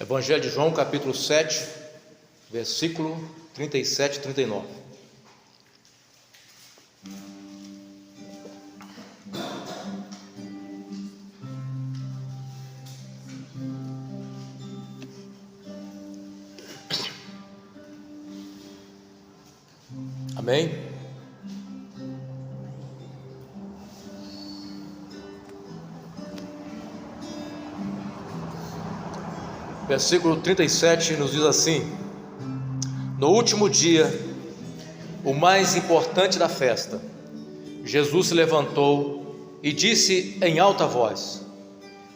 Evangelho de João, capítulo 7, versículo 37 e 39. Amém? Versículo 37 nos diz assim: No último dia, o mais importante da festa, Jesus se levantou e disse em alta voz: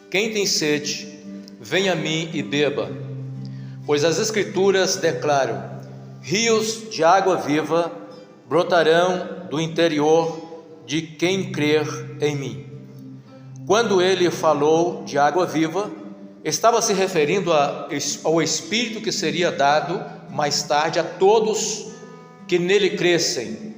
Quem tem sede, venha a mim e beba. Pois as Escrituras declaram: rios de água viva brotarão do interior de quem crer em mim. Quando ele falou de água viva, estava se referindo ao Espírito que seria dado mais tarde a todos que nele crescem.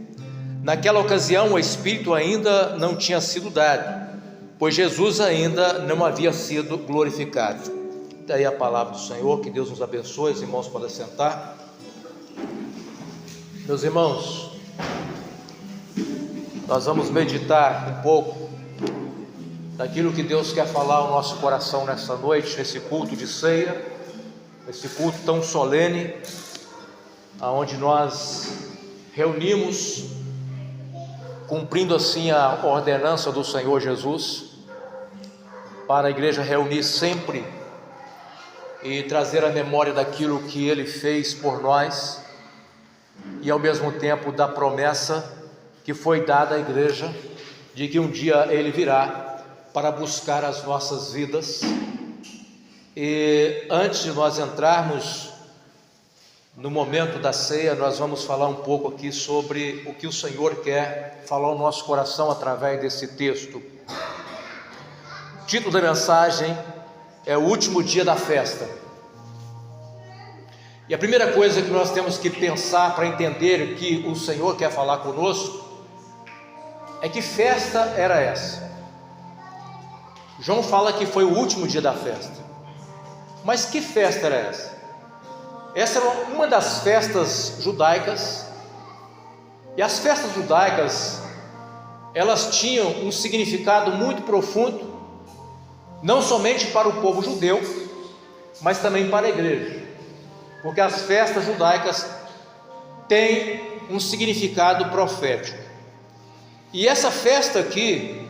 Naquela ocasião o Espírito ainda não tinha sido dado, pois Jesus ainda não havia sido glorificado. Daí a palavra do Senhor, que Deus nos abençoe. Os irmãos podem sentar. Meus irmãos, nós vamos meditar um pouco daquilo que Deus quer falar ao nosso coração nessa noite, nesse culto de ceia, nesse culto tão solene, aonde nós reunimos, cumprindo assim a ordenança do Senhor Jesus, para a igreja reunir sempre e trazer a memória daquilo que Ele fez por nós, e ao mesmo tempo da promessa que foi dada à igreja, de que um dia Ele virá para buscar as nossas vidas. E antes de nós entrarmos no momento da ceia, nós vamos falar um pouco aqui sobre o que o Senhor quer falar ao nosso coração através desse texto. O título da mensagem é o último dia da festa. E a primeira coisa que nós temos que pensar para entender o que o Senhor quer falar conosco é que festa era essa. João fala que foi o último dia da festa. Mas que festa era essa? Essa era uma das festas judaicas. E as festas judaicas, elas tinham um significado muito profundo, não somente para o povo judeu, mas também para a igreja. Porque as festas judaicas têm um significado profético. E essa festa aqui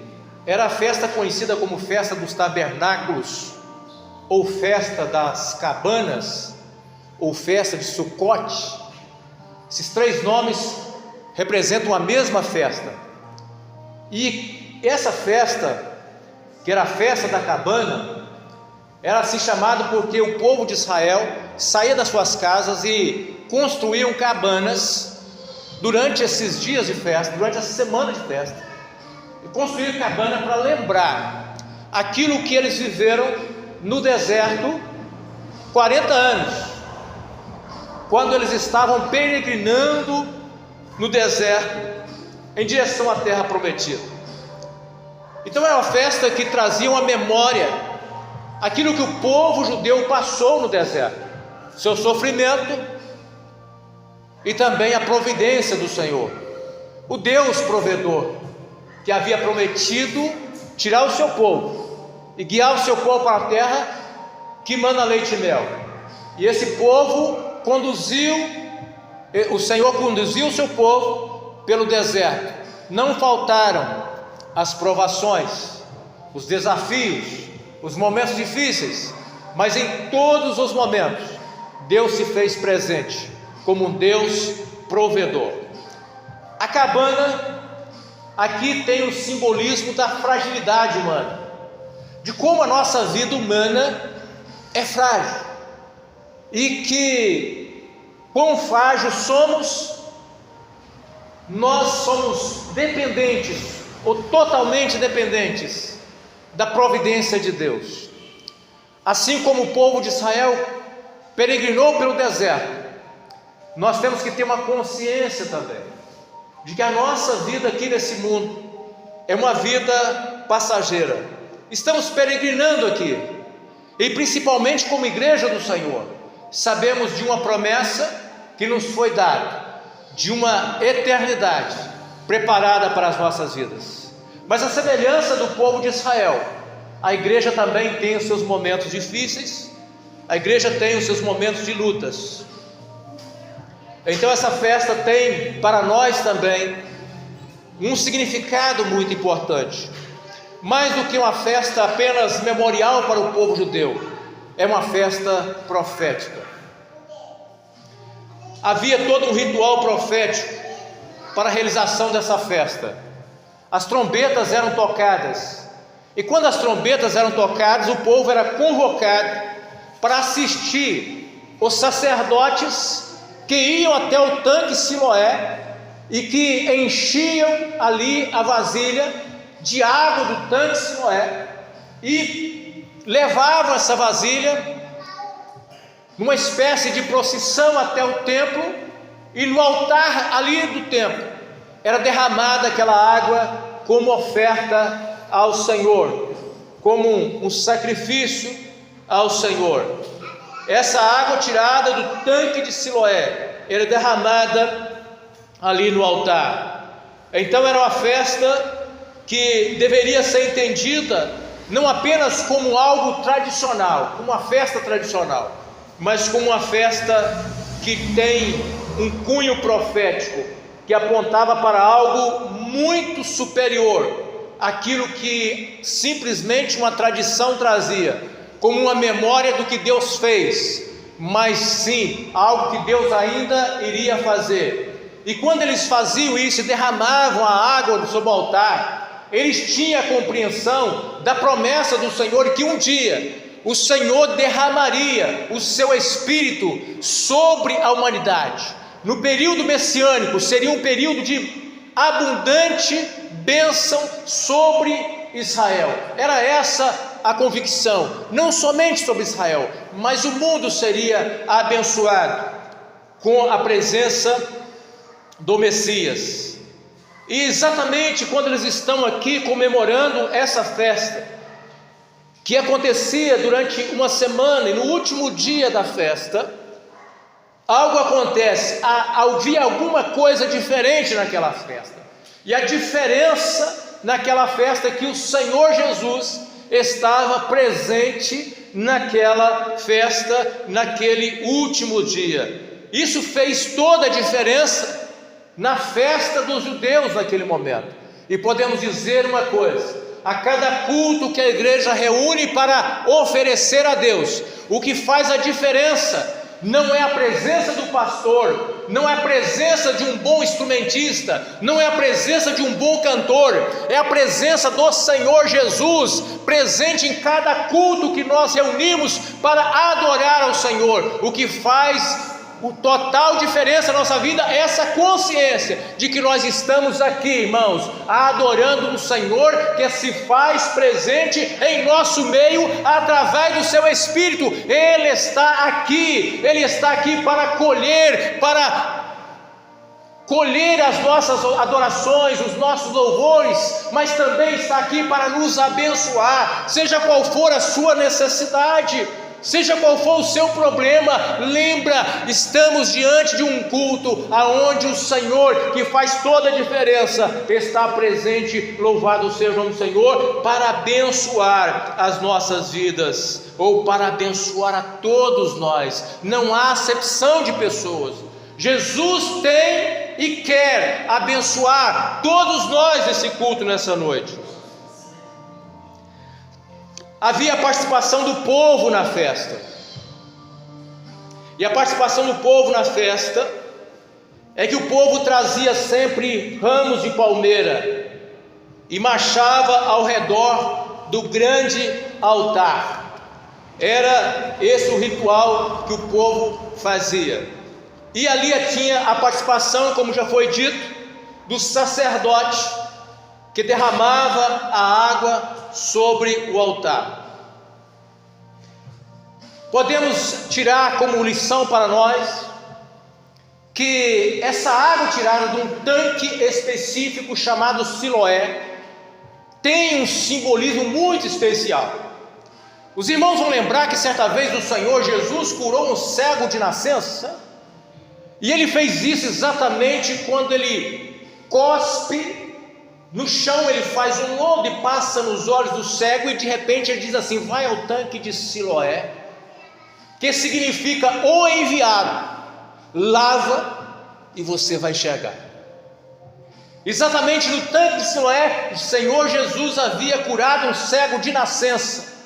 era a festa conhecida como festa dos tabernáculos, ou festa das cabanas, ou festa de Sucote. Esses três nomes representam a mesma festa. E essa festa, que era a festa da cabana, era assim chamada porque o povo de Israel saía das suas casas e construíam cabanas durante esses dias de festa, durante essa semana de festa. E construíram cabana para lembrar aquilo que eles viveram no deserto 40 anos, quando eles estavam peregrinando no deserto em direção à terra prometida. Então era uma festa que trazia uma memória, aquilo que o povo judeu passou no deserto, seu sofrimento e também a providência do Senhor, o Deus provedor, que havia prometido tirar o seu povo e guiar o seu povo para a terra que mana leite e mel. E esse povo o Senhor conduziu o seu povo pelo deserto. Não faltaram as provações, os desafios, os momentos difíceis, mas em todos os momentos Deus se fez presente como um Deus provedor. A cabana aqui tem o simbolismo da fragilidade humana, de como a nossa vida humana é frágil, e que quão frágil somos. Nós somos dependentes, ou totalmente dependentes, da providência de Deus. Assim como o povo de Israel peregrinou pelo deserto, nós temos que ter uma consciência também de que a nossa vida aqui nesse mundo é uma vida passageira. Estamos peregrinando aqui, E principalmente como igreja do Senhor, sabemos de uma promessa que nos foi dada, de uma eternidade preparada para as nossas vidas. Mas a semelhança do povo de Israel, a igreja também tem os seus momentos difíceis, a igreja tem os seus momentos de lutas. Então essa festa tem para nós também um significado muito importante. Mais do que uma festa apenas memorial para o povo judeu, é uma festa profética. Havia todo um ritual profético para a realização dessa festa. As trombetas eram tocadas, e quando as trombetas eram tocadas, o povo era convocado para assistir os sacerdotes que iam até o tanque Siloé e que enchiam ali a vasilha de água do tanque Siloé e levavam essa vasilha numa espécie de procissão até o templo, e no altar ali do templo era derramada aquela água como oferta ao Senhor, como um sacrifício ao Senhor. Essa água tirada do tanque de Siloé era derramada ali no altar. Então era uma festa que deveria ser entendida não apenas como algo tradicional, como uma festa tradicional, mas como uma festa que tem um cunho profético, que apontava para algo muito superior àquilo que simplesmente uma tradição trazia, como uma memória do que Deus fez, mas sim algo que Deus ainda iria fazer. E quando eles faziam isso e derramavam a água sobre o altar, eles tinham a compreensão da promessa do Senhor, que um dia o Senhor derramaria o seu Espírito sobre a humanidade. No período messiânico seria um período de abundante bênção sobre Israel. Era essa a convicção, não somente sobre Israel, mas o mundo seria abençoado com a presença do Messias. E exatamente quando eles estão aqui comemorando essa festa, que acontecia durante uma semana, e no último dia da festa, algo acontece, havia alguma coisa diferente naquela festa. E a diferença naquela festa é que o Senhor Jesus estava presente naquela festa, naquele último dia. Isso fez toda a diferença na festa dos judeus naquele momento. E podemos dizer uma coisa: a cada culto que a igreja reúne para oferecer a Deus, o que faz a diferença não é a presença do pastor, não é a presença de um bom instrumentista, não é a presença de um bom cantor, é a presença do Senhor Jesus presente em cada culto que nós reunimos para adorar ao Senhor. O que faz o total diferença na nossa vida é essa consciência de que nós estamos aqui, irmãos, adorando um Senhor que se faz presente em nosso meio através do seu Espírito. Ele está aqui para colher as nossas adorações, os nossos louvores, mas também está aqui para nos abençoar, seja qual for a sua necessidade, seja qual for o seu problema. Lembra, estamos diante de um culto aonde o Senhor, que faz toda a diferença, está presente. Louvado seja o nome do Senhor, para abençoar as nossas vidas, ou para abençoar a todos nós. Não há acepção de pessoas. Jesus tem e quer abençoar todos nós nesse culto, nessa noite. Havia a participação do povo na festa, e a participação do povo na festa é que o povo trazia sempre ramos de palmeira e marchava ao redor do grande altar. Era esse o ritual que o povo fazia. E ali tinha a participação, como já foi dito, do sacerdote que derramava a água sobre o altar. Podemos tirar como lição para nós que essa água tirada de um tanque específico chamado Siloé tem um simbolismo muito especial. Os irmãos vão lembrar que certa vez o Senhor Jesus curou um cego de nascença, e ele fez isso exatamente quando ele cospe no chão, ele faz um lodo e passa nos olhos do cego, e de repente ele diz assim: vai ao tanque de Siloé, que significa o enviado, lava e você vai enxergar. Exatamente no tanque de Siloé, o Senhor Jesus havia curado um cego de nascença,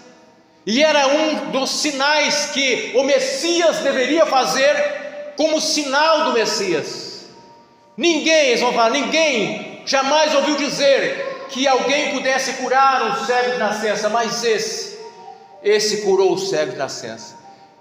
e era um dos sinais que o Messias deveria fazer como sinal do Messias. Eles vão falar, ninguém jamais ouviu dizer que alguém pudesse curar um cego de nascença, mas esse curou o cego de nascença.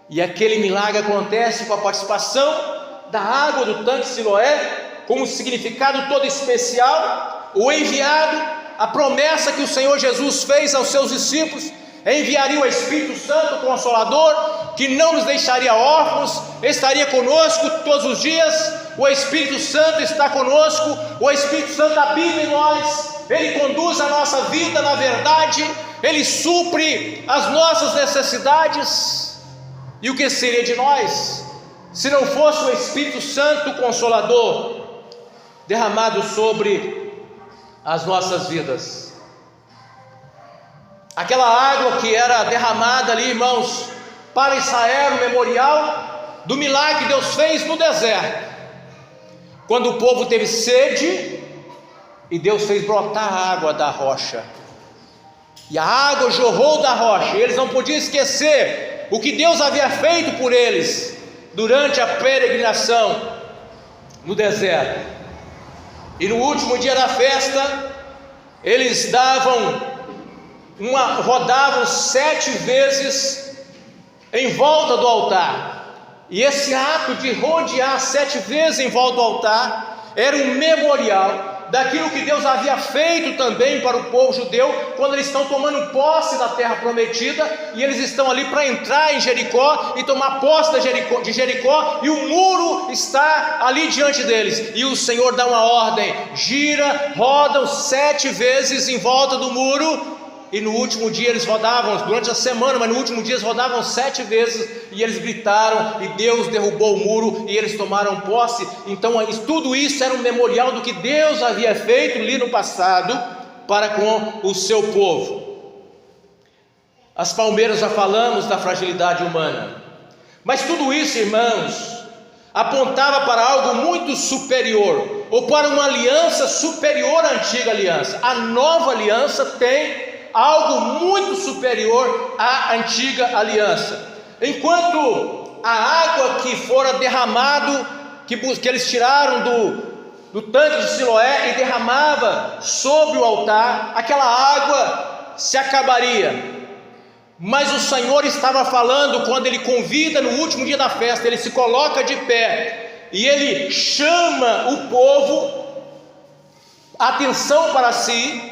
E aquele milagre acontece com a participação da água do tanque de Siloé, com um significado todo especial. O enviado, a promessa que o Senhor Jesus fez aos seus discípulos, enviaria o Espírito Santo, o Consolador, que não nos deixaria órfãos, estaria conosco todos os dias. O Espírito Santo está conosco, o Espírito Santo habita em nós, ele conduz a nossa vida na verdade, ele supre as nossas necessidades. E o que seria de nós se não fosse o Espírito Santo Consolador derramado sobre as nossas vidas? Aquela água que era derramada ali, irmãos, para Israel, o memorial do milagre que Deus fez no deserto, quando o povo teve sede e Deus fez brotar a água da rocha, e a água jorrou da rocha, e eles não podiam esquecer o que Deus havia feito por eles durante a peregrinação no deserto. E no último dia da festa, eles rodavam 7 vezes em volta do altar, e esse ato de rodear 7 vezes em volta do altar era um memorial daquilo que Deus havia feito também para o povo judeu, quando eles estão tomando posse da terra prometida, e eles estão ali para entrar em Jericó e tomar posse de Jericó, e o muro está ali diante deles, e o Senhor dá uma ordem: rodam 7 vezes em volta do muro. E no último dia eles rodavam, durante a semana, mas no último dia eles rodavam 7 vezes, e eles gritaram, e Deus derrubou o muro, e eles tomaram posse. Então tudo isso era um memorial do que Deus havia feito ali no passado para com o seu povo. As palmeiras, já falamos da fragilidade humana, mas tudo isso, irmãos, apontava para algo muito superior, ou para uma aliança superior à antiga aliança. A nova aliança tem algo muito superior à antiga aliança. Enquanto a água que fora derramado, que eles tiraram do tanque de Siloé e derramava sobre o altar, aquela água se acabaria. Mas o Senhor estava falando, quando ele convida no último dia da festa, ele se coloca de pé e ele chama o povo, atenção para si.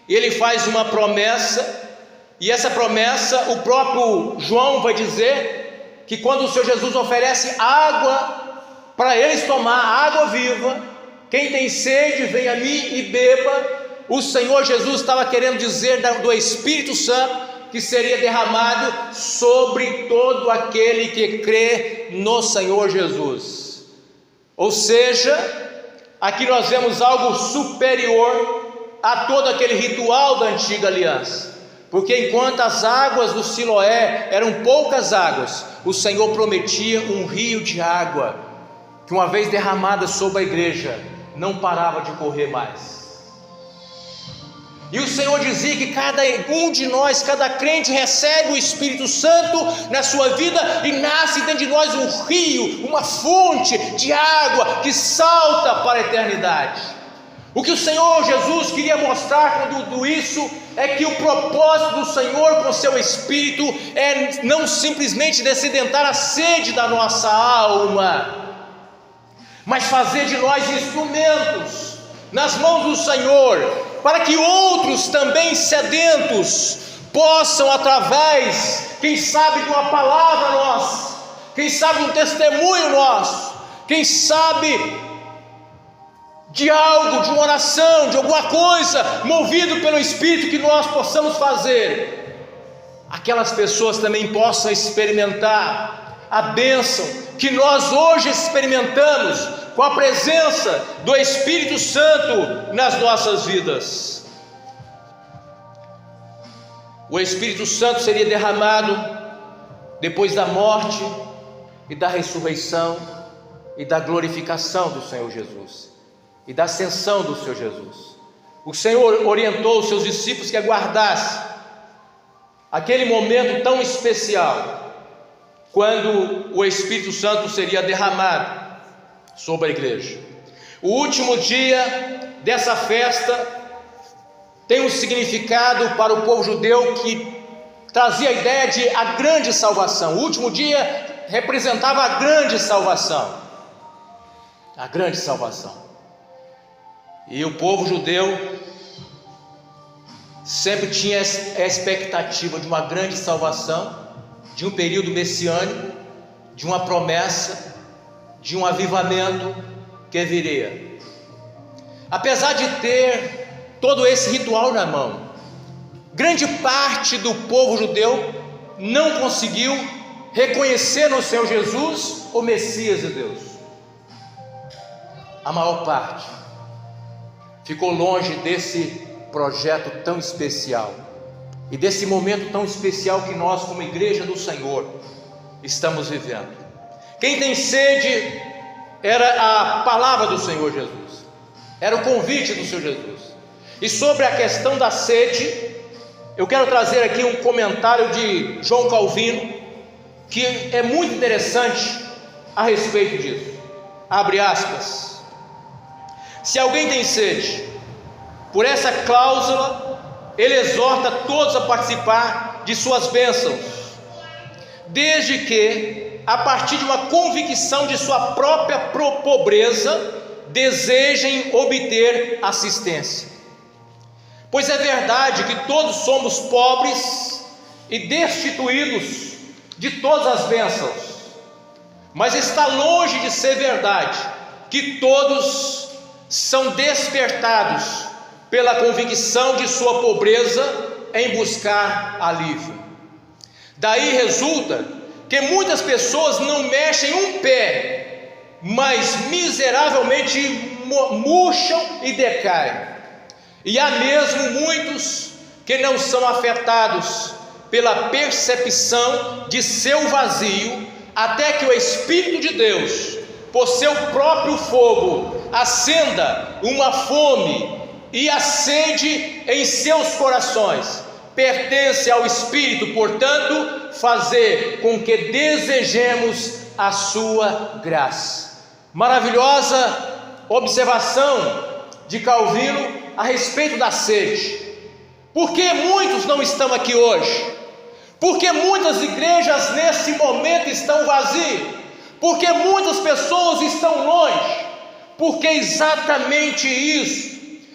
E ele faz uma promessa, e essa promessa, o próprio João vai dizer que quando o Senhor Jesus oferece água para eles tomar, água viva, quem tem sede, vem a mim e beba. O Senhor Jesus estava querendo dizer do Espírito Santo que seria derramado sobre todo aquele que crê no Senhor Jesus. Ou seja, aqui nós vemos algo superior a todo aquele ritual da antiga aliança, porque enquanto as águas do Siloé eram poucas águas, o Senhor prometia um rio de água, que uma vez derramada sobre a igreja, não parava de correr mais. E o Senhor dizia que cada um de nós, cada crente, recebe o Espírito Santo na sua vida, e nasce dentro de nós um rio, uma fonte de água que salta para a eternidade. O que o Senhor Jesus queria mostrar com tudo isso é que o propósito do Senhor com seu Espírito é não simplesmente descedentar a sede da nossa alma, mas fazer de nós instrumentos nas mãos do Senhor, para que outros também sedentos possam, através, quem sabe, de uma palavra nossa, quem sabe de um testemunho nosso, quem sabe de algo, de uma oração, de alguma coisa, movido pelo Espírito, que nós possamos fazer aquelas pessoas também possam experimentar a bênção que nós hoje experimentamos com a presença do Espírito Santo nas nossas vidas. O Espírito Santo seria derramado depois da morte e da ressurreição e da glorificação do Senhor Jesus e da ascensão do Senhor Jesus. O Senhor orientou os seus discípulos que aguardassem aquele momento tão especial, quando o Espírito Santo seria derramado sobre a igreja. O último dia dessa festa tem um significado para o povo judeu que trazia a ideia de a grande salvação. O último dia representava a grande salvação. A grande salvação. E o povo judeu sempre tinha a expectativa de uma grande salvação, de um período messiânico, de uma promessa, de um avivamento que viria. Apesar de ter todo esse ritual na mão, grande parte do povo judeu não conseguiu reconhecer no Senhor Jesus o Messias de Deus. A maior parte ficou longe desse projeto tão especial e desse momento tão especial que nós, como igreja do Senhor, estamos vivendo. Quem tem sede era a palavra do Senhor Jesus, era o convite do Senhor Jesus. E sobre a questão da sede, eu quero trazer aqui um comentário de João Calvino, que é muito interessante a respeito disso. Abre aspas: se alguém tem sede, por essa cláusula, ele exorta todos a participar de suas bênçãos, desde que, a partir de uma convicção de sua própria pobreza, desejem obter assistência. Pois é verdade que todos somos pobres e destituídos de todas as bênçãos, mas está longe de ser verdade que todos são despertados pela convicção de sua pobreza em buscar alívio. Daí resulta que muitas pessoas não mexem um pé, mas miseravelmente murcham e decaem. E há mesmo muitos que não são afetados pela percepção de seu vazio, até que o Espírito de Deus, por seu próprio fogo, acenda uma fome e a sede em seus corações. Pertence ao Espírito, portanto, fazer com que desejemos a sua graça. Maravilhosa observação de Calvino a respeito da sede. Por que muitos não estão aqui hoje? Porque muitas igrejas nesse momento estão vazias? Porque muitas pessoas estão longe? Porque exatamente isso.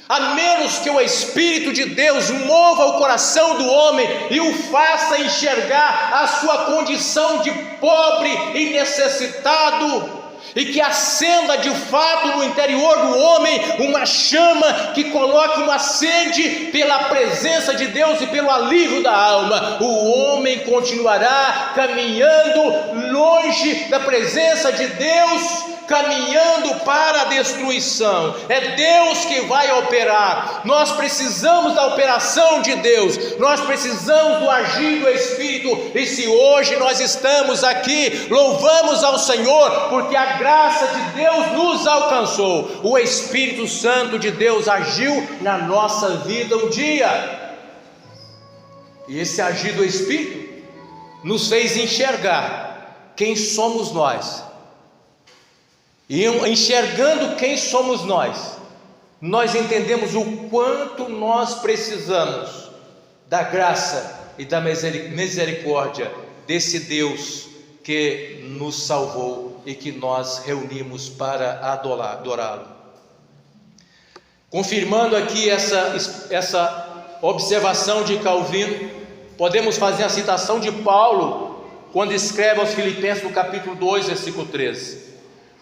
A menos que o Espírito de Deus mova o coração do homem e o faça enxergar a sua condição de pobre e necessitado, e que acenda de fato no interior do homem uma chama que coloque uma sede pela presença de Deus e pelo alívio da alma, o homem continuará caminhando longe da presença de Deus, caminhando para a destruição. É Deus que vai operar. Nós precisamos da operação de Deus, nós precisamos do agir do Espírito. E se hoje nós estamos aqui, louvamos ao Senhor, porque a graça de Deus nos alcançou. O Espírito Santo de Deus agiu na nossa vida um dia, e esse agir do Espírito nos fez enxergar quem somos nós. E enxergando quem somos nós entendemos o quanto nós precisamos da graça e da misericórdia desse Deus que nos salvou e que nós reunimos para adorá-lo. Confirmando aqui essa observação de Calvino, podemos fazer a citação de Paulo, quando escreve aos Filipenses no capítulo 2, versículo 13: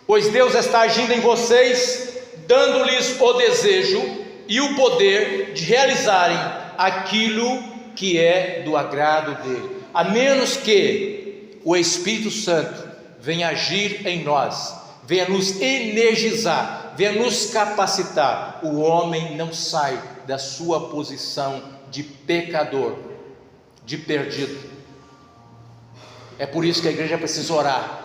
pois Deus está agindo em vocês, dando-lhes o desejo e o poder de realizarem aquilo que é do agrado dele. A menos que o Espírito Santo venha agir em nós, venha nos energizar, venha nos capacitar, o homem não sai da sua posição de pecador, de perdido. É por isso que a igreja precisa orar.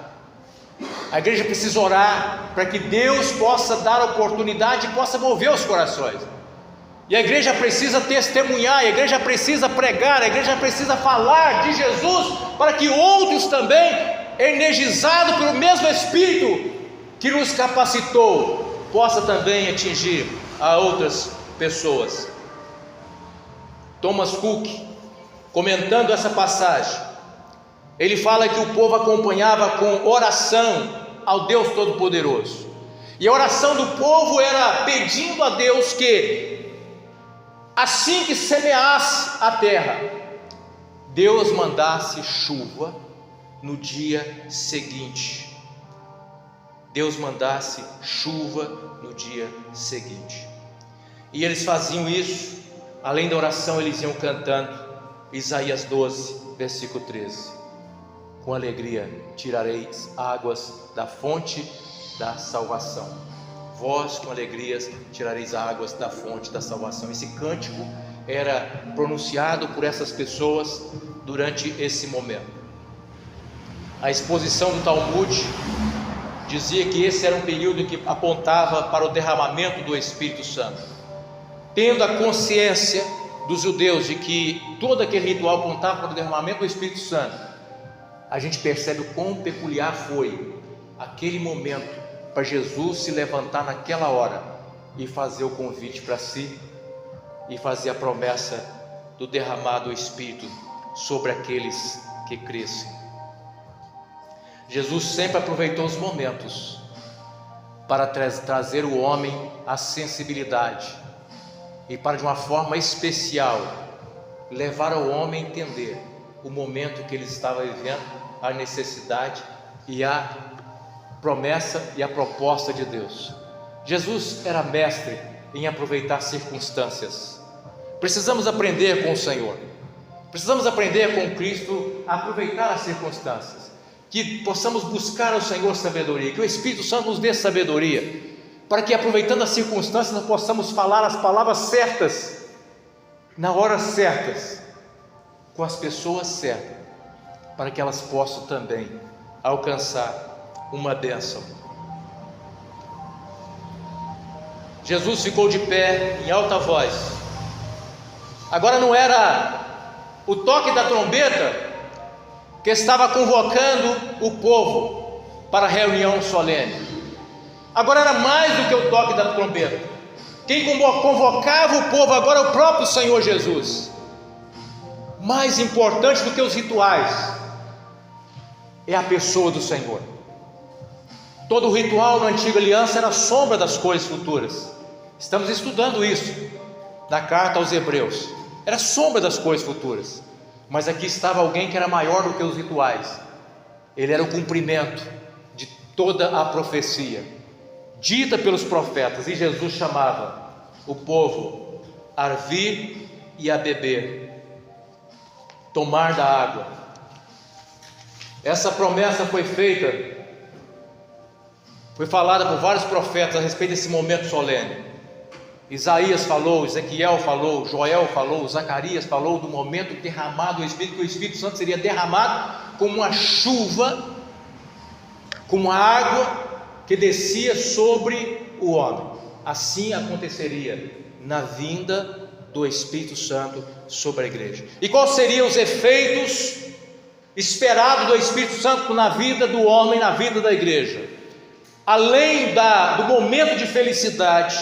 A igreja precisa orar para que Deus possa dar oportunidade e possa mover os corações. E a igreja precisa testemunhar, a igreja precisa pregar, a igreja precisa falar de Jesus, para que outros também, energizados pelo mesmo Espírito que nos capacitou, possa também atingir a outras pessoas. Thomas Cook, comentando essa passagem, ele fala que o povo acompanhava com oração ao Deus Todo-Poderoso, e a oração do povo era pedindo a Deus que, assim que semeasse a terra, Deus mandasse chuva no dia seguinte. Deus mandasse chuva no dia seguinte. E eles faziam isso. Além da oração, eles iam cantando Isaías 12, versículo 13: com alegria tirareis águas da fonte da salvação. Vós com alegrias tirareis águas da fonte da salvação. Esse cântico era pronunciado por essas pessoas durante esse momento. A exposição do Talmud dizia que esse era um período que apontava para o derramamento do Espírito Santo. Tendo a consciência dos judeus de que todo aquele ritual apontava para o derramamento do Espírito Santo, a gente percebe o quão peculiar foi aquele momento para Jesus se levantar naquela hora e fazer o convite para si e fazer a promessa do derramado Espírito sobre aqueles que crescem. Jesus sempre aproveitou os momentos para trazer o homem à sensibilidade e para, de uma forma especial, levar o homem a entender o momento que ele estava vivendo, a necessidade e a promessa e a proposta de Deus. Jesus era mestre em aproveitar circunstâncias. Precisamos aprender com o Senhor, precisamos aprender com Cristo a aproveitar as circunstâncias, que possamos buscar ao Senhor sabedoria, que o Espírito Santo nos dê sabedoria, para que, aproveitando as circunstâncias, nós possamos falar as palavras certas, na hora certas, com as pessoas certas, para que elas possam também alcançar uma bênção. Jesus ficou de pé em alta voz. Agora não era o toque da trombeta que estava convocando o povo para a reunião solene. Agora era mais do que o toque da trombeta. Quem convocava o povo agora é o próprio Senhor Jesus. Mais importante do que os rituais é a pessoa do Senhor. Todo o ritual na antiga aliança era sombra das coisas futuras. Estamos estudando isso na carta aos Hebreus. Era sombra das coisas futuras. Mas aqui estava alguém que era maior do que os rituais. Ele era o cumprimento de toda a profecia dita pelos profetas. E Jesus chamava o povo a vir e a beber, tomar da água. Essa promessa foi feita, foi falada por vários profetas a respeito desse momento solene. Isaías falou, Ezequiel falou, Joel falou, Zacarias falou do momento derramado do Espírito, que o Espírito Santo seria derramado como uma chuva, como uma água que descia sobre o homem. Assim aconteceria na vinda do Espírito Santo sobre a igreja. E quais seriam os efeitos esperados do Espírito Santo na vida do homem, na vida da igreja? Além do momento de felicidade,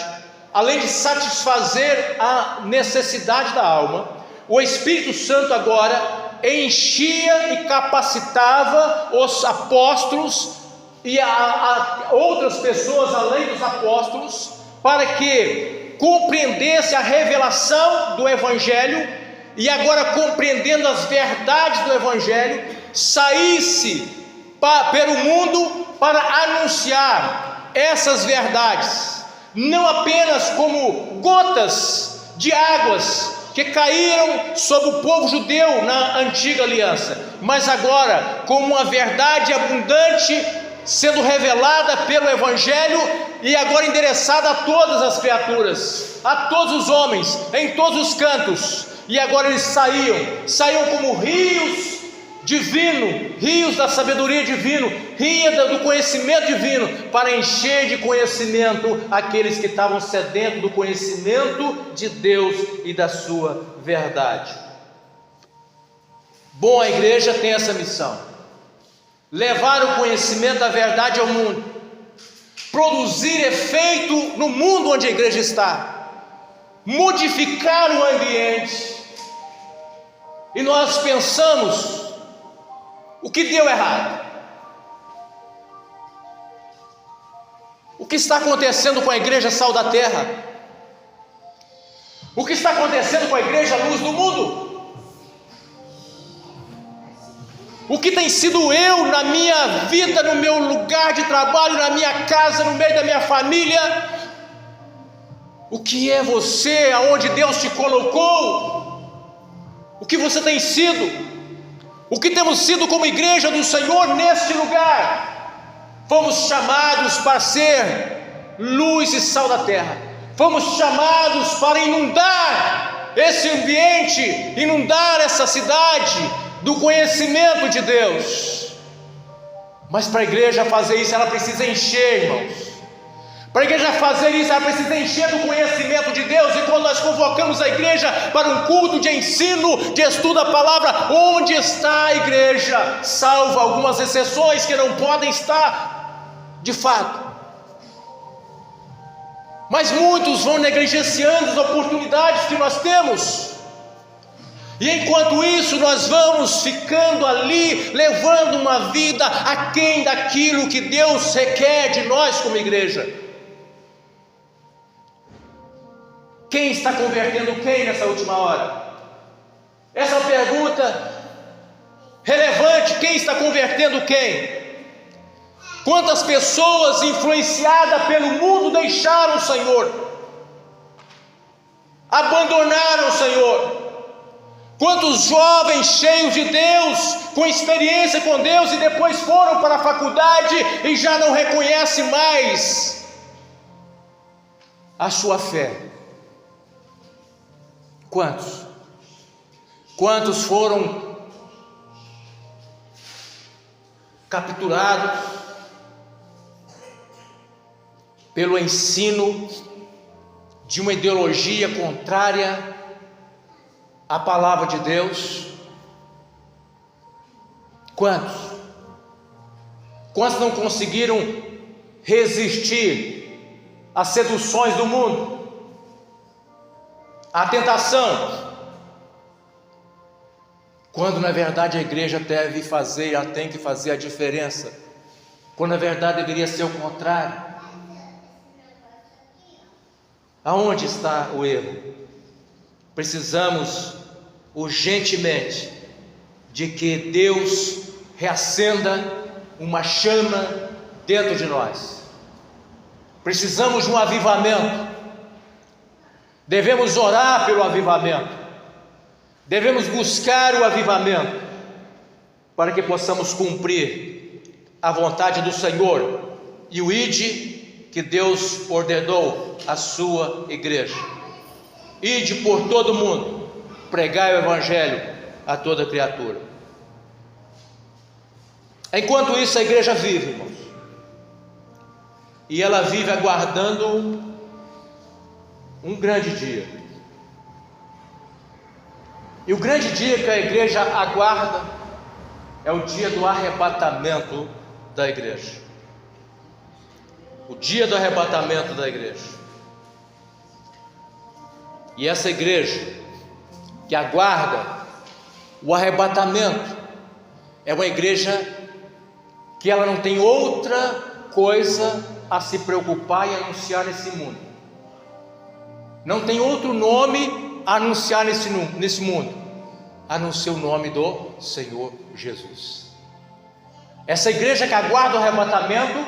além de satisfazer a necessidade da alma, o Espírito Santo agora enchia e capacitava os apóstolos e a outras pessoas além dos apóstolos, para que compreendesse a revelação do Evangelho, e agora, compreendendo as verdades do Evangelho, saísse pelo mundo para anunciar essas verdades, não apenas como gotas de águas que caíram sobre o povo judeu na antiga aliança, mas agora, como uma verdade abundante sendo revelada pelo Evangelho e agora endereçada a todas as criaturas, a todos os homens, em todos os cantos. E agora eles saíam como rios divino, rios da sabedoria divino, rios do conhecimento divino, para encher de conhecimento aqueles que estavam sedentos do conhecimento de Deus e da sua verdade. Bom, a igreja tem essa missão: levar o conhecimento da verdade ao mundo, produzir efeito no mundo onde a igreja está, modificar o ambiente. E nós pensamos: o que deu errado? O que está acontecendo com a igreja Sal da Terra? O que está acontecendo com a igreja Luz do Mundo? O que tem sido eu na minha vida, no meu lugar de trabalho, na minha casa, no meio da minha família? O que é você, aonde Deus te colocou? O que você tem sido? O que temos sido como igreja do Senhor neste lugar? Fomos chamados para ser luz e sal da terra. Fomos chamados para inundar esse ambiente, inundar essa cidade do conhecimento de Deus. Mas para a igreja fazer isso, ela precisa encher, irmãos. Para a igreja fazer isso, ela precisa encher do conhecimento de Deus. E quando nós convocamos a igreja para um culto de ensino, de estudo da palavra, onde está a igreja? Salvo algumas exceções que não podem estar de fato. Mas muitos vão negligenciando as oportunidades que nós temos. E enquanto isso, nós vamos ficando ali, levando uma vida aquém daquilo que Deus requer de nós como igreja. Quem está convertendo quem nessa última hora? Essa pergunta relevante: quem está convertendo quem? Quantas pessoas influenciadas pelo mundo deixaram o Senhor? Abandonaram o Senhor? Quantos jovens cheios de Deus, com experiência com Deus, e depois foram para a faculdade e já não reconhecem mais a sua fé? Quantos? Quantos foram capturados pelo ensino de uma ideologia contrária à palavra de Deus? Quantos? Quantos não conseguiram resistir às seduções do mundo, à tentação? Quando na verdade a igreja deve fazer, ela tem que fazer a diferença, quando na verdade deveria ser o contrário. Aonde está o erro? Precisamos urgentemente de que Deus reacenda uma chama dentro de nós. Precisamos de um avivamento. Devemos orar pelo avivamento. Devemos buscar o avivamento para que possamos cumprir a vontade do Senhor e o ide que Deus ordenou à sua igreja. Ide por todo mundo, pregai o evangelho a toda criatura. Enquanto isso, a igreja vive, irmãos, e ela vive aguardando um grande dia. E o grande dia que a igreja aguarda é o dia do arrebatamento da igreja. O dia do arrebatamento da igreja. E essa igreja que aguarda o arrebatamento é uma igreja que ela não tem outra coisa a se preocupar e anunciar nesse mundo. Não tem outro nome a anunciar nesse mundo, a não ser o nome do Senhor Jesus. Essa igreja que aguarda o arrebatamento,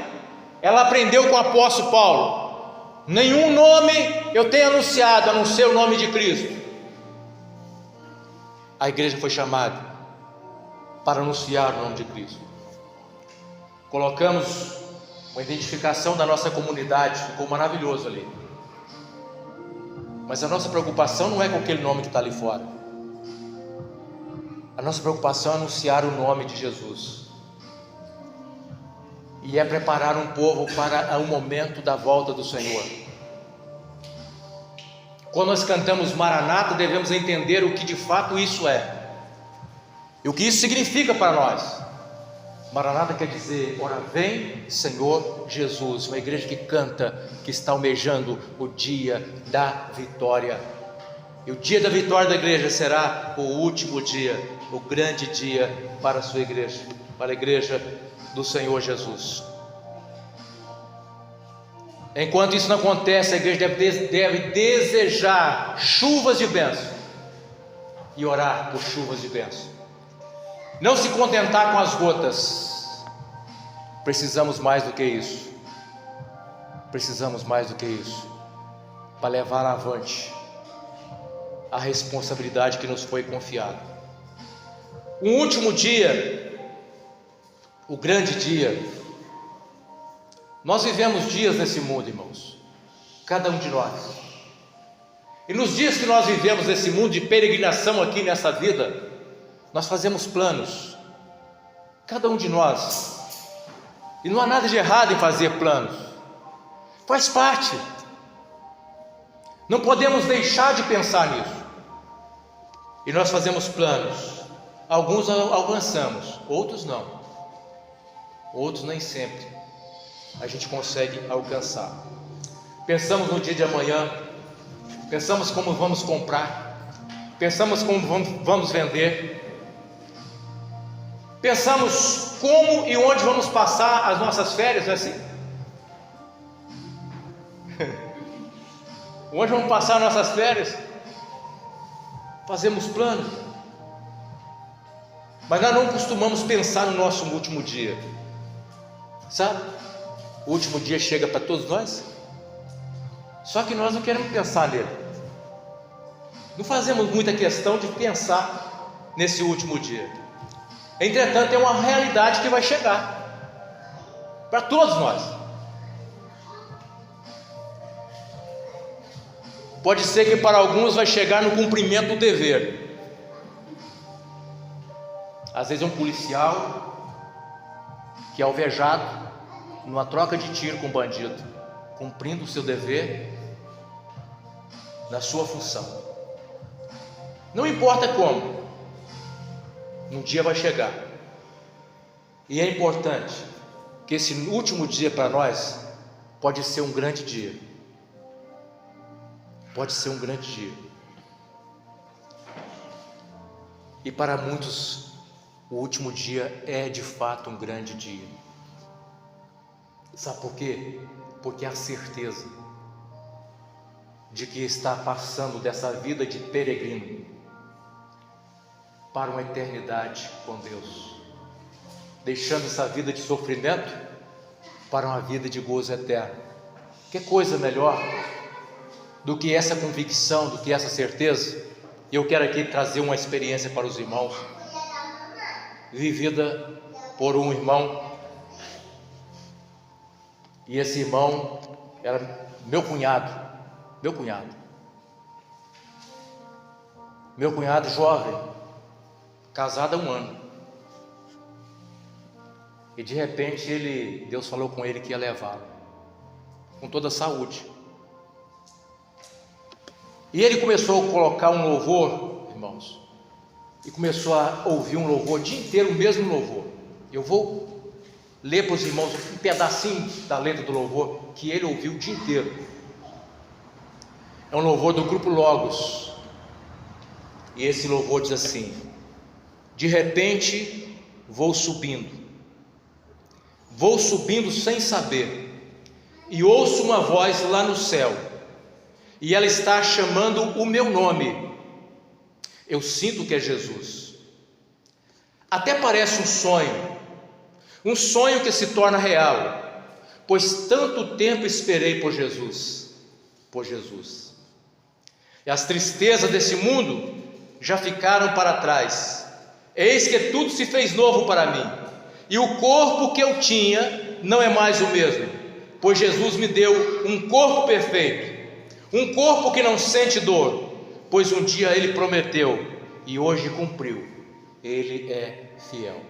ela aprendeu com o apóstolo Paulo: nenhum nome eu tenho anunciado a não ser o nome de Cristo. a igreja foi chamada para anunciar o nome de Cristo. Colocamos uma identificação da nossa comunidade, ficou maravilhoso ali. Mas a nossa preocupação não é com aquele nome que está ali fora. A nossa preocupação é anunciar o nome de Jesus. E é preparar um povo para o momento da volta do Senhor. Quando nós cantamos Maranata, devemos entender o que de fato isso é. E o que isso significa para nós. Maranata quer dizer, ora vem Senhor Jesus. Uma igreja que canta, que está almejando o dia da vitória. E o dia da vitória da igreja será o último dia, o grande dia para a sua igreja, para a igreja do Senhor Jesus. Enquanto isso não acontece, a igreja deve desejar chuvas de bênção e orar por chuvas de bênção. Não se contentar com as gotas. Precisamos mais do que isso. Precisamos mais do que isso para levar avante a responsabilidade que nos foi confiada. O último dia, o grande dia. Nós vivemos dias nesse mundo, irmãos, cada um de nós. E nos dias que nós vivemos nesse mundo de peregrinação aqui nessa vida, nós fazemos planos, cada um de nós. E não há nada de errado em fazer planos, faz parte. Não podemos deixar de pensar nisso. E nós fazemos planos, alguns alcançamos, outros não. Outros nem sempre a gente consegue alcançar. Pensamos no dia de amanhã, pensamos como vamos comprar, pensamos como vamos vender, pensamos como e onde vamos passar as nossas férias, não é assim? Onde vamos passar as nossas férias? Fazemos planos, mas nós não costumamos pensar no nosso último dia, sabe? O último dia chega para todos nós, só que nós não queremos pensar nele, não fazemos muita questão de pensar nesse último dia. Entretanto, é uma realidade que vai chegar para todos nós. Pode ser que para alguns vai chegar no cumprimento do dever. Às vezes um policial que é alvejado numa troca de tiro com um bandido, cumprindo o seu dever na sua função. Não importa como, um dia vai chegar. E é importante que esse último dia para nós pode ser um grande dia. Pode ser um grande dia. E para muitos o último dia é de fato um grande dia. Sabe por quê? Porque a certeza de que está passando dessa vida de peregrino para uma eternidade com Deus, deixando essa vida de sofrimento para uma vida de gozo eterno. Que coisa melhor do que essa convicção, do que essa certeza? E eu quero aqui trazer uma experiência para os irmãos, vivida por um irmão, e esse irmão era meu cunhado jovem, casado há 1 ano, e de repente Deus falou com ele que ia levá-lo, com toda a saúde. E ele começou a colocar um louvor, irmãos, e começou a ouvir um louvor o dia inteiro, o mesmo louvor. Eu vou ler para os irmãos um pedacinho da letra do louvor que ele ouviu o dia inteiro. É um louvor do grupo Logos, e esse louvor diz assim: de repente vou subindo sem saber, e ouço uma voz lá no céu, e ela está chamando o meu nome. Eu sinto que é Jesus. Até parece um sonho que se torna real, pois tanto tempo esperei por Jesus. E as tristezas desse mundo já ficaram para trás. Eis que tudo se fez novo para mim, e o corpo que eu tinha não é mais o mesmo, pois Jesus me deu um corpo perfeito, um corpo que não sente dor, pois um dia Ele prometeu e hoje cumpriu. Ele é fiel.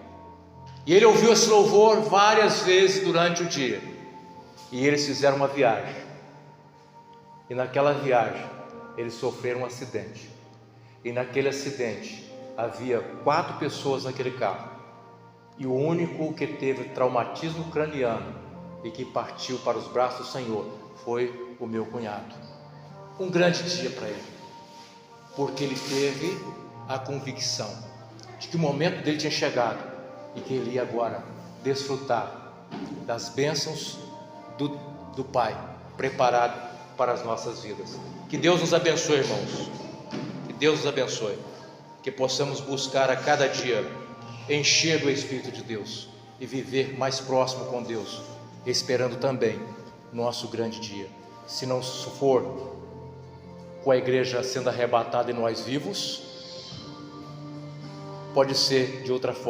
E ele ouviu esse louvor várias vezes durante o dia, e eles fizeram uma viagem, e naquela viagem eles sofreram um acidente, e naquele acidente havia 4 pessoas naquele carro, e o único que teve traumatismo craniano e que partiu para os braços do Senhor foi o meu cunhado. Um grande dia para ele, porque ele teve a convicção de que o momento dele tinha chegado e que ele ia agora desfrutar das bênçãos do Pai preparado para as nossas vidas. Que Deus nos abençoe, irmãos, que Deus nos abençoe, que possamos buscar a cada dia encher do Espírito de Deus e viver mais próximo com Deus, esperando também nosso grande dia. Se não for com a igreja sendo arrebatada e nós vivos, pode ser de outra forma.